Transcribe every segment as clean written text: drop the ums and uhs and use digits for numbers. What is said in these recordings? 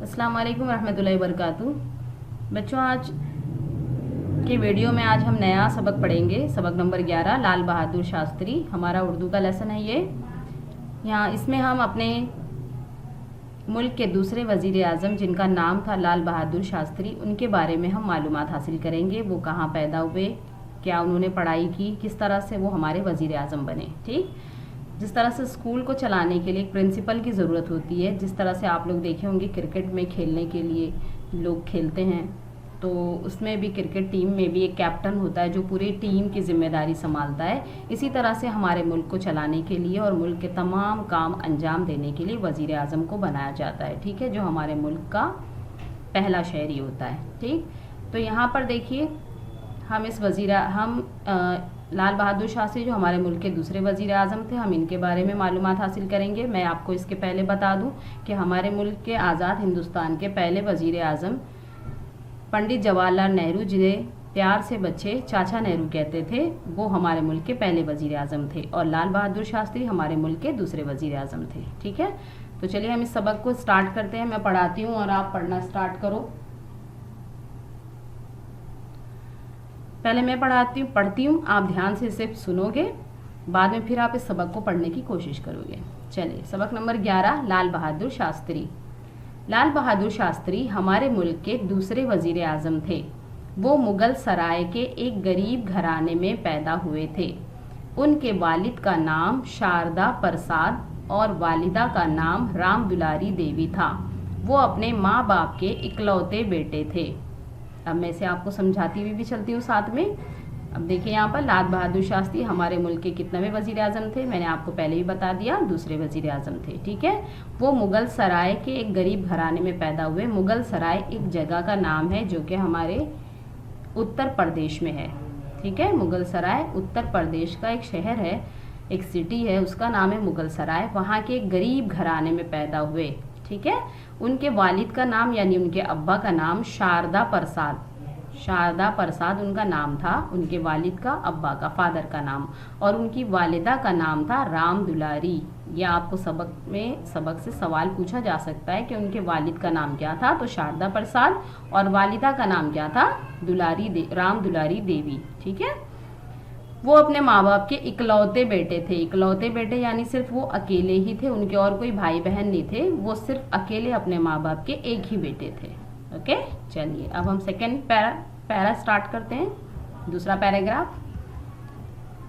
अस्सलाम वालेकुम रहमतुल्लाहि वबरकातुहू। बच्चों, आज के वीडियो में आज हम नया सबक पढ़ेंगे। सबक नंबर 11 लाल बहादुर शास्त्री, हमारा उर्दू का लेसन है ये। यहाँ इसमें हम अपने मुल्क के दूसरे वज़ीर आज़म जिनका नाम था लाल बहादुर शास्त्री, उनके बारे में हम मालूमात हासिल करेंगे। वो कहाँ पैदा हुए, क्या उन्होंने पढ़ाई की, किस तरह से वो हमारे वज़ीर आज़म बने। ठीक, जिस तरह से स्कूल को चलाने के लिए एक प्रिंसिपल की ज़रूरत होती है, जिस तरह से आप लोग देखे होंगे क्रिकेट में खेलने के लिए लोग खेलते हैं, तो उसमें भी क्रिकेट टीम में भी एक कैप्टन होता है जो पूरी टीम की जिम्मेदारी संभालता है। इसी तरह से हमारे मुल्क को चलाने के लिए और मुल्क के तमाम काम अंजाम देने के लिए वज़ीर आज़म को बनाया जाता है। ठीक है, जो हमारे मुल्क का पहला शहरी होता है। ठीक, तो यहाँ पर देखिए लाल बहादुर शास्त्री जो हमारे मुल्क के दूसरे वज़ीर आज़म थे, हम इनके बारे में मालूमात हासिल करेंगे। मैं आपको इसके पहले बता दूं कि हमारे मुल्क के आज़ाद हिंदुस्तान के पहले वज़ीर आज़म पंडित जवाहरलाल नेहरू, जिन्हें प्यार से बच्चे चाचा नेहरू कहते थे, वो हमारे मुल्क के पहले वज़ीर आज़म थे और लाल बहादुर शास्त्री हमारे मुल्क के दूसरे वज़ीर आज़म थे। ठीक है, तो चलिए हम इस सबक को स्टार्ट करते हैं। मैं पढ़ाती हूँ और आप पढ़ना स्टार्ट करो। पहले मैं पढ़ती हूँ, आप ध्यान से सिर्फ सुनोगे, बाद में फिर आप इस सबक को पढ़ने की कोशिश करोगे। चलिए, सबक नंबर 11 लाल बहादुर शास्त्री। लाल बहादुर शास्त्री हमारे मुल्क के दूसरे वज़ीर आज़म थे। वो मुग़ल सराय के एक गरीब घराने में पैदा हुए थे। उनके वालिद का नाम शारदा प्रसाद और वालिदा का नाम राम दुलारी देवी था। वो अपने माँ बाप के इकलौते बेटे थे। अब मैं इसे आपको समझाती हुई भी चलती हूँ साथ में। अब देखिए, यहाँ पर लाल बहादुर शास्त्री हमारे मुल्क के कितने वज़ीर आज़म थे, मैंने आपको पहले भी बता दिया, दूसरे वज़ीर आज़म थे। ठीक है, वो मुग़ल सराय के एक गरीब घराने में पैदा हुए। मुग़ल सराय एक जगह का नाम है जो कि हमारे उत्तर प्रदेश में है। ठीक है, मुग़ल सराय उत्तर प्रदेश का एक शहर है, एक सिटी है, उसका नाम है मुग़ल सराय। वहाँ के एक गरीब घराने में पैदा हुए। ठीक है, उनके वालिद का नाम यानी उनके अब्बा का नाम शारदा प्रसाद उनका नाम था, उनके वालिद का, अब्बा का, फादर का नाम, और उनकी वालिदा का नाम था राम दुलारी। यह आपको सबक से सवाल पूछा जा सकता है कि उनके वालिद का नाम क्या था, तो शारदा प्रसाद, और वालिदा का नाम क्या था, राम दुलारी देवी। ठीक है, वो अपने माँ बाप के इकलौते बेटे थे। इकलौते बेटे यानी सिर्फ वो अकेले ही थे, उनके और कोई भाई बहन नहीं थे, वो सिर्फ अकेले अपने माँ बाप के एक ही बेटे थे। ओके, चलिए अब हम सेकेंड पैरा स्टार्ट करते हैं, दूसरा पैराग्राफ।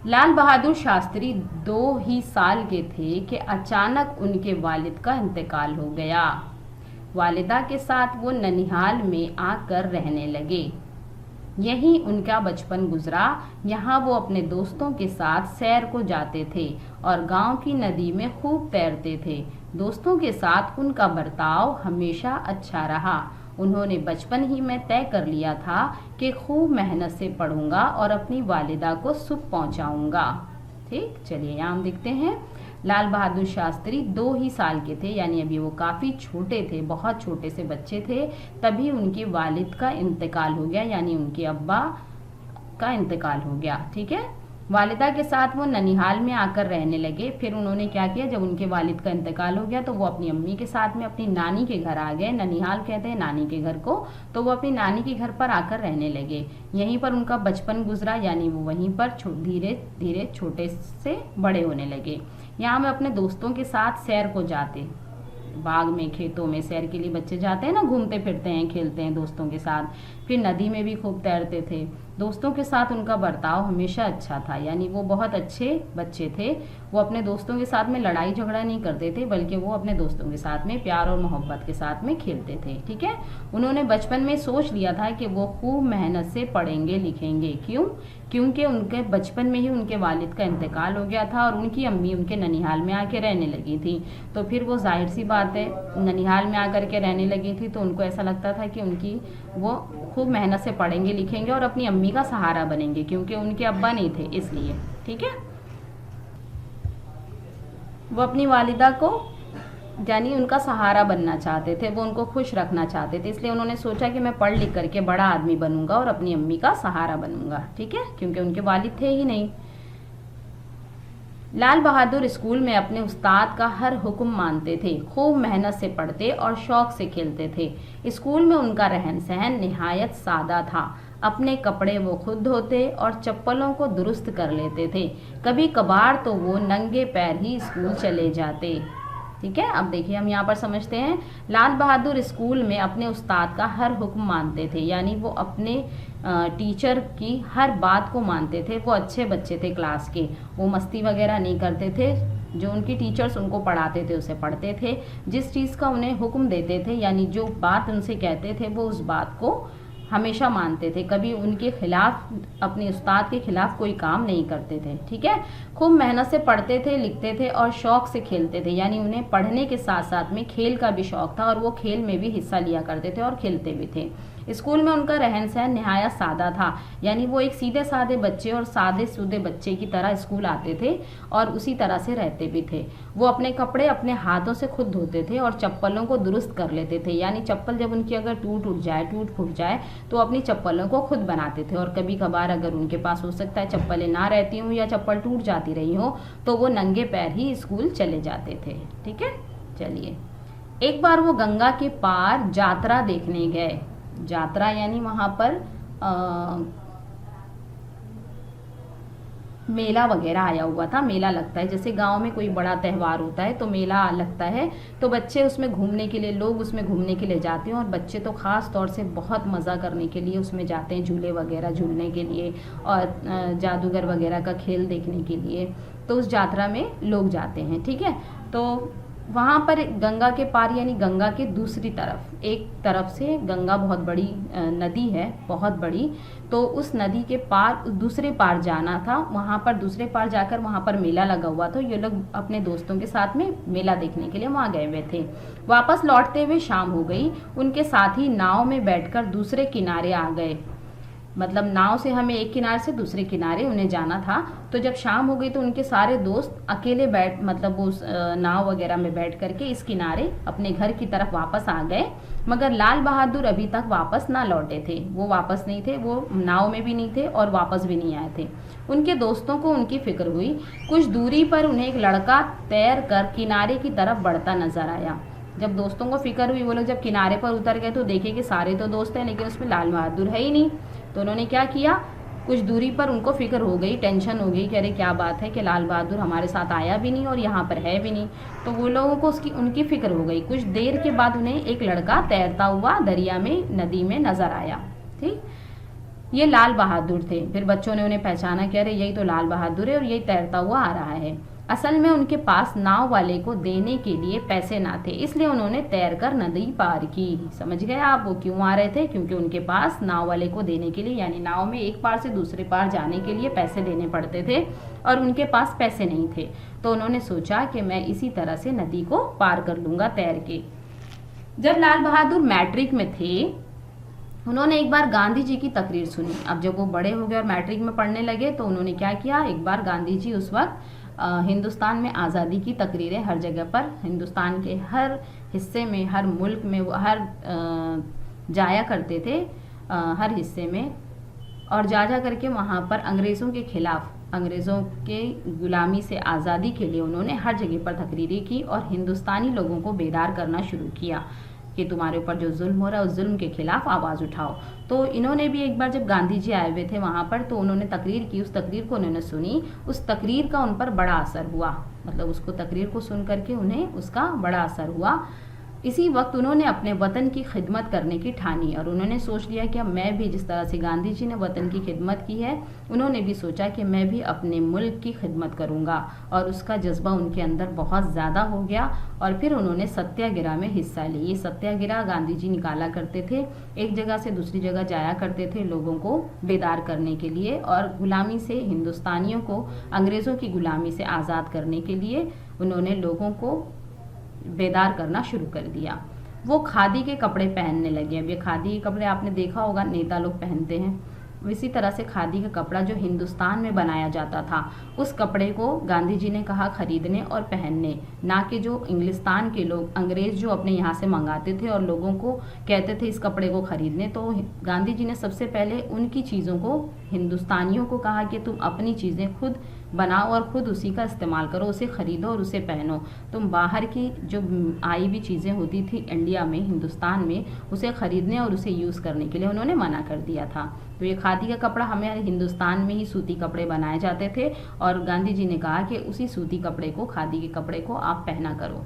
लाल बहादुर शास्त्री 2 ही साल के थे कि अचानक उनके वालिद का इंतकाल हो गया। वालिदा के साथ वो ननिहाल में आकर रहने लगे। यहीं उनका बचपन गुजरा। यहाँ वो अपने दोस्तों के साथ सैर को जाते थे और गांव की नदी में खूब तैरते थे। दोस्तों के साथ उनका बर्ताव हमेशा अच्छा रहा। उन्होंने बचपन ही में तय कर लिया था कि खूब मेहनत से पढ़ूंगा और अपनी वालिदा को सुख पहुंचाऊंगा। ठीक, चलिए यहाँ हम देखते हैं। लाल बहादुर शास्त्री 2 ही साल के थे, यानी अभी वो काफ़ी छोटे थे, बहुत छोटे से बच्चे थे। तभी उनके वालिद का इंतकाल हो गया, यानी उनके अब्बा का इंतकाल हो गया। ठीक है, वालिदा के साथ वो ननिहाल में आकर रहने लगे। फिर उन्होंने क्या किया, जब उनके वालिद का इंतकाल हो गया तो वो अपनी अम्मी के साथ में अपनी नानी के घर आ गए। ननिहाल कहते हैं नानी के घर को, तो वो अपनी नानी के घर पर आकर रहने लगे। यहीं पर उनका बचपन गुजरा, यानी वो वहीं पर धीरे धीरे छोटे से बड़े होने लगे। यहाँ में अपने दोस्तों के साथ सैर को जाते, बाग में, खेतों में सैर के लिए बच्चे जाते हैं ना, घूमते फिरते हैं, खेलते हैं दोस्तों के साथ। फिर नदी में भी खूब तैरते थे। दोस्तों के साथ उनका बर्ताव हमेशा अच्छा था, यानी वो बहुत अच्छे बच्चे थे। वो अपने दोस्तों के साथ में लड़ाई झगड़ा नहीं करते थे, बल्कि वो अपने दोस्तों के साथ में प्यार और मोहब्बत के साथ में खेलते थे। ठीक है, उन्होंने बचपन में सोच लिया था कि वो खूब मेहनत से पढ़ेंगे लिखेंगे। क्योंकि उनके बचपन में ही उनके वालिद का इंतकाल हो गया था और उनकी अम्मी उनके ननिहाल में आके रहने लगी थी। तो फिर वो जाहिर सी बात है, ननिहाल में आकर के रहने लगी थी, तो उनको ऐसा लगता था कि वो खूब मेहनत से पढ़ेंगे लिखेंगे और अपनी अम्मी का सहारा बनेंगे, क्योंकि उनके अब्बा नहीं थे इसलिए। ठीक है, वो अपनी वालिदा को यानी उनका सहारा बनना चाहते थे, वो उनको खुश रखना चाहते थे, इसलिए उन्होंने सोचा कि मैं पढ़ लिख करके बड़ा आदमी बनूंगा और अपनी अम्मी का सहारा बनूंगा। ठीक है, क्योंकि उनके वालिद थे ही नहीं। लाल बहादुर स्कूल में अपने उस्ताद का हर हुक्म मानते थे, खूब मेहनत से पढ़ते और शौक से खेलते थे। स्कूल में उनका रहन सहन निहायत सादा था। अपने कपड़े वो खुद धोते और चप्पलों को दुरुस्त कर लेते थे। कभी कभार तो वो नंगे पैर ही स्कूल चले जाते। ठीक है, अब देखिए हम यहाँ पर समझते हैं। लाल बहादुर स्कूल में अपने उस्ताद का हर हुक्म मानते थे, यानी वो अपने टीचर की हर बात को मानते थे। वो अच्छे बच्चे थे क्लास के, वो मस्ती वगैरह नहीं करते थे। जो उनकी टीचर्स उनको पढ़ाते थे उसे पढ़ते थे। जिस चीज़ का उन्हें हुक्म देते थे, यानी जो बात उनसे कहते थे, वो उस बात को हमेशा मानते थे। कभी उनके खिलाफ, अपने उस्ताद के खिलाफ कोई काम नहीं करते थे। ठीक है, खूब मेहनत से पढ़ते थे, लिखते थे और शौक से खेलते थे, यानी उन्हें पढ़ने के साथ साथ में खेल का भी शौक था और वो खेल में भी हिस्सा लिया करते थे और खेलते भी थे। स्कूल में उनका रहन सहन निहायत सादा था, यानी वो एक सीधे साधे बच्चे और सादे सूदे बच्चे की तरह स्कूल आते थे और उसी तरह से रहते भी थे। वो अपने कपड़े अपने हाथों से खुद धोते थे और चप्पलों को दुरुस्त कर लेते थे, यानी चप्पल जब उनकी अगर टूट फूट जाए तो अपनी चप्पलों को खुद बनाते थे। और कभी कभार अगर उनके पास हो सकता है चप्पलें ना रहती हों या चप्पल टूट जाती रही हो तो वो नंगे पैर ही स्कूल चले जाते थे। ठीक है, चलिए। एक बार वो गंगा के पार यात्रा देखने गए। यात्रा यानी वहाँ पर मेला वगैरह आया हुआ था। मेला लगता है, जैसे गांव में कोई बड़ा त्यौहार होता है तो मेला लगता है, तो बच्चे उसमें घूमने के लिए, लोग उसमें घूमने के लिए जाते हैं और बच्चे तो ख़ास तौर से बहुत मज़ा करने के लिए उसमें जाते हैं, झूले वगैरह झूलने के लिए और जादूगर वगैरह का खेल देखने के लिए। तो उस यात्रा में लोग जाते हैं। ठीक है, तो वहाँ पर गंगा के पार यानी गंगा के दूसरी तरफ, एक तरफ से गंगा बहुत बड़ी नदी है, बहुत बड़ी, तो उस नदी के पार दूसरे पार जाना था। वहाँ पर दूसरे पार जाकर वहाँ पर मेला लगा हुआ था। ये लोग अपने दोस्तों के साथ में मेला देखने के लिए वहाँ गए हुए थे। वापस लौटते हुए शाम हो गई। उनके साथी नाव में बैठकर दूसरे किनारे आ गए। मतलब नाव से हमें एक किनारे से दूसरे किनारे उन्हें जाना था। तो जब शाम हो गई तो उनके सारे दोस्त अकेले मतलब उस नाव वगैरह में बैठ करके इस किनारे अपने घर की तरफ वापस आ गए। मगर लाल बहादुर अभी तक वापस ना लौटे थे। वो वापस नहीं थे, वो नाव में भी नहीं थे और वापस भी नहीं आए थे। उनके दोस्तों को उनकी फिक्र हुई। कुछ दूरी पर उन्हें एक लड़का तैर कर किनारे की तरफ बढ़ता नजर आया। जब दोस्तों को फिक्र हुई, वो लोग जब किनारे पर उतर गए तो देखे कि सारे तो दोस्त हैं लेकिन उसमें लाल बहादुर है ही नहीं। तो उन्होंने क्या किया, कुछ दूरी पर उनको फिक्र हो गई, टेंशन हो गई कि अरे क्या बात है कि लाल बहादुर हमारे साथ आया भी नहीं और यहाँ पर है भी नहीं। तो वो लोगों को उनकी फिक्र हो गई। कुछ देर के बाद उन्हें एक लड़का तैरता हुआ दरिया में, नदी में नजर आया। ठीक, ये लाल बहादुर थे। फिर बच्चों ने उन्हें पहचाना कि अरे यही तो लाल बहादुर है और यही तैरता हुआ आ रहा है। असल में उनके पास नाव वाले को देने के लिए पैसे ना थे, इसलिए उन्होंने तैरकर नदी पार की। समझ गए आप वो क्यों आ रहे थे? क्योंकि उनके पास नाव वाले को देने के लिए, यानी नाव में एक पार से दूसरे पार जाने के लिए पैसे देने पड़ते थे और उनके पास पैसे नहीं थे। तो उन्होंने सोचा कि मैं इसी तरह से नदी को पार कर लूँगा तैर के। जब लाल बहादुर मैट्रिक में थे, उन्होंने एक बार गांधी जी की तकरीर सुनी। अब जब वो बड़े हो गए और मैट्रिक में पढ़ने लगे तो उन्होंने क्या किया, एक बार गांधी जी उस वक्त हिंदुस्तान में आज़ादी की तकरीरें हर जगह पर, हिंदुस्तान के हर हिस्से में, हर मुल्क में वो जाया करते थे, हर हिस्से में, और जा करके वहाँ पर अंग्रेज़ों के खिलाफ, अंग्रेज़ों के गुलामी से आज़ादी के लिए उन्होंने हर जगह पर तकरीरें की और हिंदुस्तानी लोगों को बेदार करना शुरू किया कि तुम्हारे ऊपर जो जुल्म हो रहा है उस जुल्म के खिलाफ आवाज़ उठाओ। तो इन्होंने भी एक बार जब गांधी जी आए हुए थे वहाँ पर तो उन्होंने तकरीर की, उस तकरीर को उन्होंने सुनी, उस तकरीर का उन पर बड़ा असर हुआ। मतलब उसको तकरीर को सुन करके उन्हें उसका बड़ा असर हुआ। इसी वक्त उन्होंने अपने वतन की खिदमत करने की ठानी और उन्होंने सोच लिया कि अब मैं भी, जिस तरह से गांधी जी ने वतन की खिदमत की है, उन्होंने भी सोचा कि मैं भी अपने मुल्क की खिदमत करूंगा। और उसका जज्बा उनके अंदर बहुत ज़्यादा हो गया और फिर उन्होंने सत्याग्रह में हिस्सा लिया। ये सत्याग्रह गांधी जी निकाला करते थे, एक जगह से दूसरी जगह जाया करते थे लोगों को बेदार करने के लिए और गुलामी से, हिंदुस्तानियों को अंग्रेज़ों की गुलामी से आज़ाद करने के लिए उन्होंने लोगों को बेदार करना शुरू कर दिया। वो खादी के कपड़े पहनने लगे। अब ये खादी के कपड़े आपने देखा होगा नेता लोग पहनते हैं। इसी तरह से खादी का कपड़ा जो हिंदुस्तान में बनाया जाता था, उस कपड़े को गांधी जी ने कहा खरीदने और पहनने, ना कि जो इंग्लिस्तान के लोग, अंग्रेज़ जो अपने यहाँ से मंगाते थे और लोगों को कहते थे इस कपड़े को खरीदने। तो गांधी जी ने सबसे पहले उनकी चीज़ों को, हिंदुस्तानियों को कहा कि तुम अपनी चीज़ें खुद बनाओ और ख़ुद उसी का इस्तेमाल करो, उसे ख़रीदो और उसे पहनो। तुम बाहर की जो आई हुई चीज़ें होती थी इंडिया में, हिंदुस्तान में, उसे ख़रीदने और उसे यूज़ करने के लिए उन्होंने मना कर दिया था। तो ये खादी का कपड़ा, हमें हिंदुस्तान में ही सूती कपड़े बनाए जाते थे और गांधी जी ने कहा कि उसी सूती कपड़े को, खादी के कपड़े को आप पहना करो।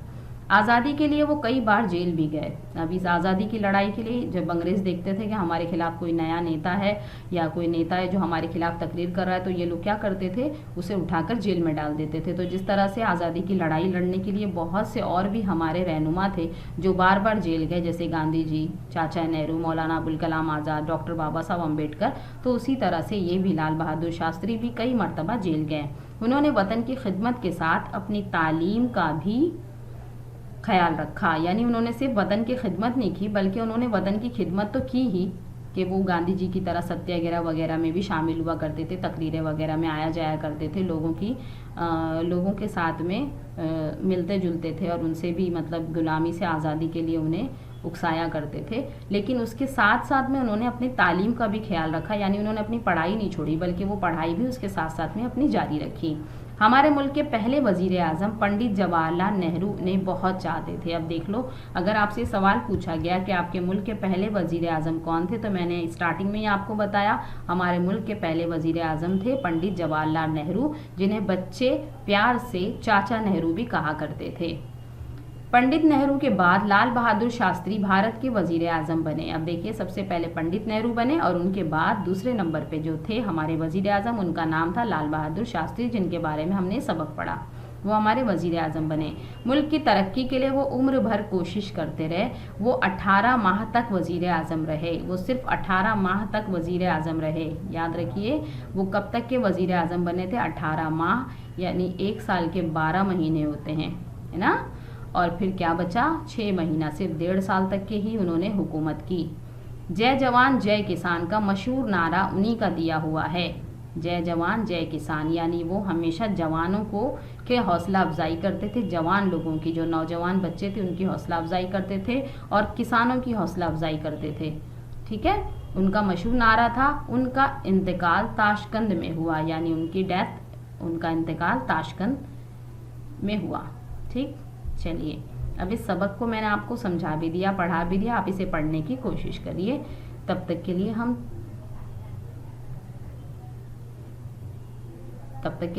आज़ादी के लिए वो कई बार जेल भी गए। अब इस आज़ादी की लड़ाई के लिए जब अंग्रेज़ देखते थे कि हमारे खिलाफ कोई नया नेता है या कोई नेता है जो हमारे खिलाफ तकरीर कर रहा है, तो ये लोग क्या करते थे, उसे उठाकर जेल में डाल देते थे। तो जिस तरह से आज़ादी की लड़ाई लड़ने के लिए बहुत से और भी हमारे रहनुमा थे जो बार बार जेल गए, जैसे गांधी जी, चाचा नेहरू, मौलाना अबुल कलाम आज़ाद, डॉक्टर बाबा साहब अम्बेडकर, तो उसी तरह से ये भी लाल बहादुर शास्त्री भी कई मरतबा जेल गए। उन्होंने वतन की खिदमत के साथ अपनी तालीम का भी ख्याल रखा, यानी उन्होंने सिर्फ वतन की खिदमत नहीं की बल्कि उन्होंने वतन की खिदमत तो की ही कि वो गांधी जी की तरह सत्याग्रह वगैरह में भी शामिल हुआ करते थे, तकरीरें वगैरह में आया जाया करते थे, लोगों के साथ में मिलते जुलते थे और उनसे भी मतलब गुलामी से आज़ादी के लिए उन्हें उकसाया करते थे। लेकिन उसके साथ साथ में उन्होंने अपनी तालीम का भी ख्याल रखा, यानी उन्होंने अपनी पढ़ाई नहीं छोड़ी बल्कि वो पढ़ाई भी उसके साथ साथ में अपनी जारी रखी। हमारे मुल्क के पहले वजीर आज़म पंडित जवाहरलाल नेहरू ने बहुत चाहते थे। अब देख लो, अगर आपसे सवाल पूछा गया कि आपके मुल्क के पहले वजीर आज़म कौन थे, तो मैंने स्टार्टिंग में ही आपको बताया हमारे मुल्क के पहले वजीर आज़म थे पंडित जवाहरलाल नेहरू, जिन्हें बच्चे प्यार से चाचा नेहरू भी कहा करते थे। पंडित नेहरू के बाद लाल बहादुर शास्त्री भारत के वजीर आज़म बने। अब देखिए, सबसे पहले पंडित नेहरू बने और उनके बाद दूसरे नंबर पे जो थे हमारे वजीर आज़म, उनका नाम था लाल बहादुर शास्त्री, जिनके बारे में हमने सबक पढ़ा। वो हमारे वजीर आज़म बने। मुल्क की तरक्की के लिए वो उम्र भर कोशिश करते रहे। वो 18 माह तक वजीर आज़म रहे। वो सिर्फ 18 माह तक वजीर आज़म रहे। याद रखिए, वो कब तक के वजीर आज़म बने थे? 18 माह, यानी 1 साल के 12 महीने होते हैं, है ना। और फिर क्या बचा? 6 महीना, सिर्फ 1.5 साल तक के ही उन्होंने हुकूमत की। जय जवान जय किसान का मशहूर नारा उन्हीं का दिया हुआ है। जय जवान जय किसान, यानी वो हमेशा जवानों को के हौसला अफजाई करते थे, जवान लोगों की, जो नौजवान बच्चे थे उनकी हौसला अफजाई करते थे और किसानों की हौसला अफजाई करते थे। ठीक है, उनका मशहूर नारा था। उनका इंतकाल ताशकंद में हुआ, यानी उनकी डेथ, उनका इंतकाल ताशकंद में हुआ। ठीक, चलिए, अब इस सबक को मैंने आपको समझा भी दिया, पढ़ा भी दिया, आप इसे पढ़ने की कोशिश करिए। तब तक के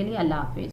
लिए अल्लाह हाफिज।